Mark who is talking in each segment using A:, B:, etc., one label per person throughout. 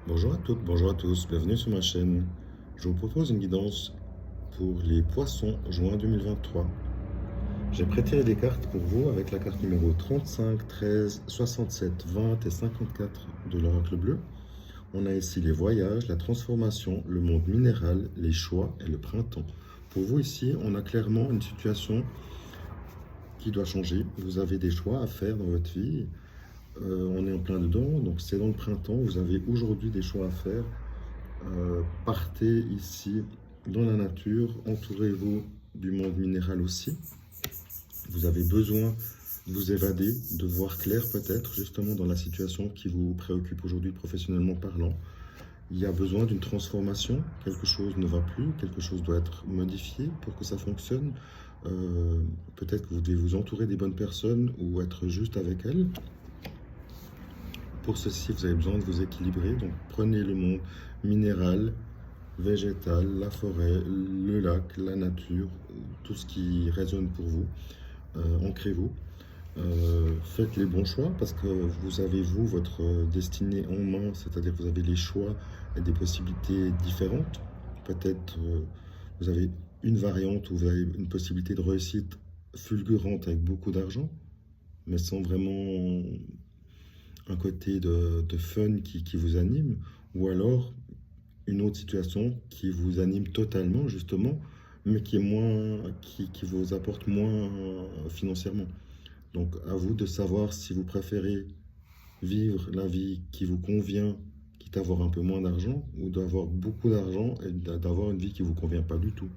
A: Bonjour à toutes, bonjour à tous, bienvenue sur ma chaîne. Je vous propose une guidance pour les poissons juin 2023. J'ai prêté des cartes pour vous avec la carte numéro 35, 13, 67, 20 et 54 de l'oracle bleu. On a ici les voyages, la transformation, le monde minéral, les choix et le printemps. Pour vous ici, on a clairement une situation qui doit changer. Vous avez des choix à faire dans votre vie. On est en plein dedans, donc c'est dans le printemps. Vous avez aujourd'hui des choix à faire. Partez ici dans la nature, entourez-vous du monde minéral aussi. Vous avez besoin de vous évader, de voir clair peut-être, justement dans la situation qui vous préoccupe aujourd'hui professionnellement parlant. Il y a besoin d'une transformation, quelque chose ne va plus, quelque chose doit être modifié pour que ça fonctionne. Peut-être que vous devez vous entourer des bonnes personnes ou être juste avec elles. Pour ceci, vous avez besoin de vous équilibrer, donc prenez le monde minéral, végétal, la forêt, le lac, la nature, tout ce qui résonne pour vous. Ancrez-vous, faites les bons choix parce que vous avez vous votre destinée en main, c'est-à-dire que vous avez les choix et des possibilités différentes. Peut-être vous avez une variante où vous avez une possibilité de réussite fulgurante avec beaucoup d'argent, mais sans vraiment un côté de fun qui vous anime, ou alors une autre situation qui vous anime totalement, justement, mais qui est moins, qui vous apporte moins financièrement. Donc, à vous de savoir si vous préférez vivre la vie qui vous convient, quitte à avoir un peu moins d'argent, ou d'avoir beaucoup d'argent et d'avoir une vie qui vous convient pas du tout.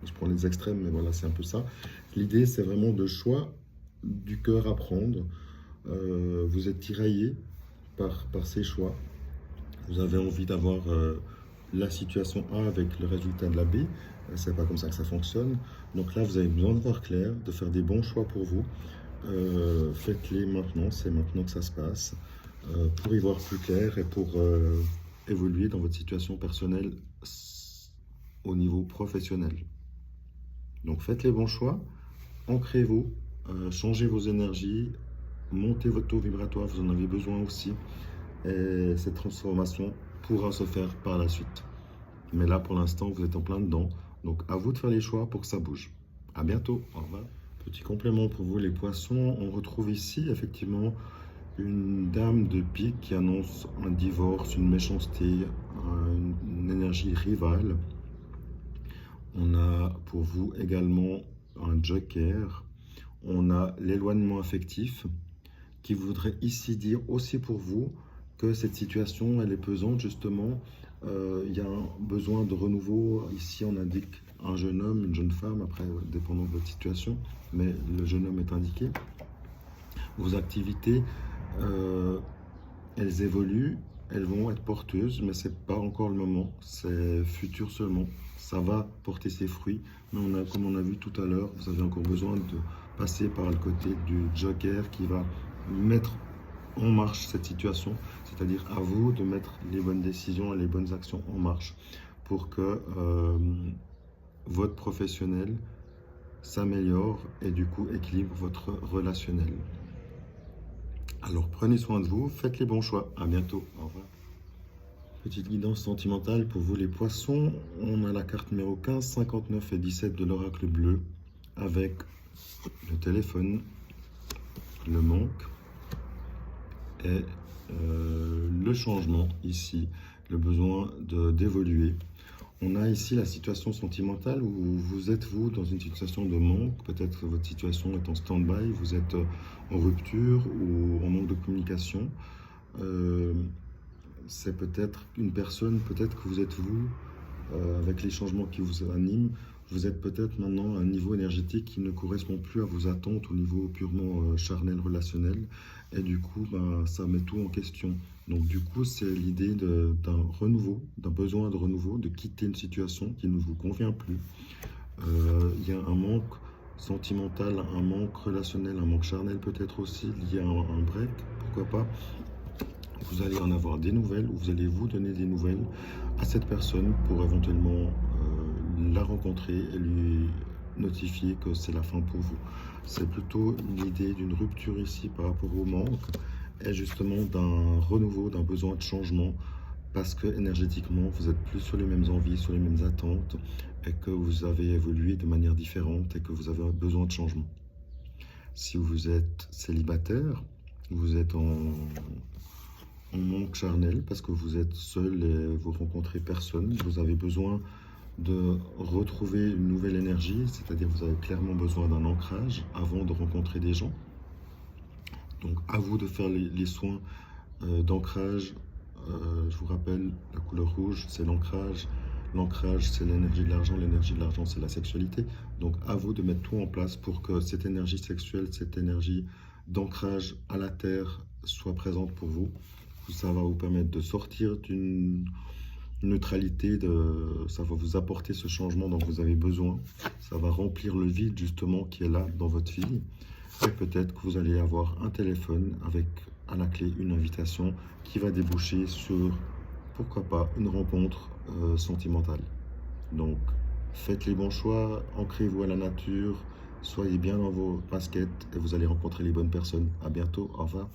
A: Je prends les extrêmes, mais voilà, c'est un peu ça. L'idée, c'est vraiment de choix du cœur à prendre. Vous êtes tiraillé par ces choix. Vous avez envie d'avoir la situation A avec le résultat de la B. C'est pas comme ça que ça fonctionne. Donc là, vous avez besoin de voir clair, de faire des bons choix pour vous. Faites-les maintenant, c'est maintenant que ça se passe. Pour y voir plus clair et pour évoluer dans votre situation personnelle au niveau professionnel. Donc faites les bons choix, ancrez-vous, changez vos énergies, montez votre taux vibratoire, vous en avez besoin aussi. Et cette transformation pourra se faire par la suite. Mais là, pour l'instant, vous êtes en plein dedans. Donc, à vous de faire les choix pour que ça bouge. À bientôt. Au revoir. Petit complément pour vous, les poissons. On retrouve ici, effectivement, une dame de pique qui annonce un divorce, une méchanceté, une énergie rivale. On a pour vous également un joker. On a l'éloignement affectif qui voudrait ici dire aussi pour vous que cette situation, elle est pesante, justement. Il y a un besoin de renouveau. Ici, on indique un jeune homme, une jeune femme, après, dépendant de votre situation, mais le jeune homme est indiqué. Vos activités, elles évoluent, elles vont être porteuses, mais c'est pas encore le moment, c'est futur seulement. Ça va porter ses fruits, mais comme on a vu tout à l'heure, vous avez encore besoin de passer par le côté du joker qui va mettre en marche cette situation, c'est-à-dire à vous de mettre les bonnes décisions et les bonnes actions en marche pour que votre professionnel s'améliore et du coup équilibre votre relationnel. Alors prenez soin de vous, faites les bons choix. À bientôt. Au revoir. Petite guidance sentimentale pour vous les poissons. On a la carte numéro 15, 59 et 17 de l'oracle bleu avec le téléphone, le manque et le changement ici, le besoin d'évoluer. On a ici la situation sentimentale où vous êtes vous dans une situation de manque, peut-être que votre situation est en stand-by, vous êtes en rupture ou en manque de communication. C'est peut-être une personne, peut-être que vous êtes vous, avec les changements qui vous animent, vous êtes peut-être maintenant à un niveau énergétique qui ne correspond plus à vos attentes au niveau purement charnel, relationnel. Et du coup, ça met tout en question. Donc du coup, c'est l'idée d'un renouveau, d'un besoin de renouveau, de quitter une situation qui ne vous convient plus. Il y a un manque sentimental, un manque relationnel, un manque charnel peut-être aussi, lié à un break, pourquoi pas. Vous allez en avoir des nouvelles ou vous allez vous donner des nouvelles à cette personne pour éventuellement la rencontrer et lui notifier que c'est la fin pour vous. C'est plutôt l'idée d'une rupture ici par rapport au manque et justement d'un renouveau, d'un besoin de changement parce que énergétiquement, vous êtes plus sur les mêmes envies, sur les mêmes attentes, et que vous avez évolué de manière différente et que vous avez besoin de changement. Si vous êtes célibataire, vous êtes en manque charnel parce que vous êtes seul et vous rencontrez personne, vous avez besoin de retrouver une nouvelle énergie, c'est-à-dire vous avez clairement besoin d'un ancrage avant de rencontrer des gens. Donc à vous de faire les soins d'ancrage. Je vous rappelle, la couleur rouge, c'est l'ancrage. L'ancrage, c'est l'énergie de l'argent. L'énergie de l'argent, c'est la sexualité. Donc à vous de mettre tout en place pour que cette énergie sexuelle, cette énergie d'ancrage à la terre soit présente pour vous. Ça va vous permettre de sortir d'une neutralité, ça va vous apporter ce changement dont vous avez besoin. Ça va remplir le vide justement qui est là dans votre vie. Et peut-être que vous allez avoir un téléphone avec à la clé une invitation qui va déboucher sur, pourquoi pas, une rencontre sentimentale. Donc faites les bons choix, ancrez-vous à la nature, soyez bien dans vos baskets et vous allez rencontrer les bonnes personnes. À bientôt, au revoir.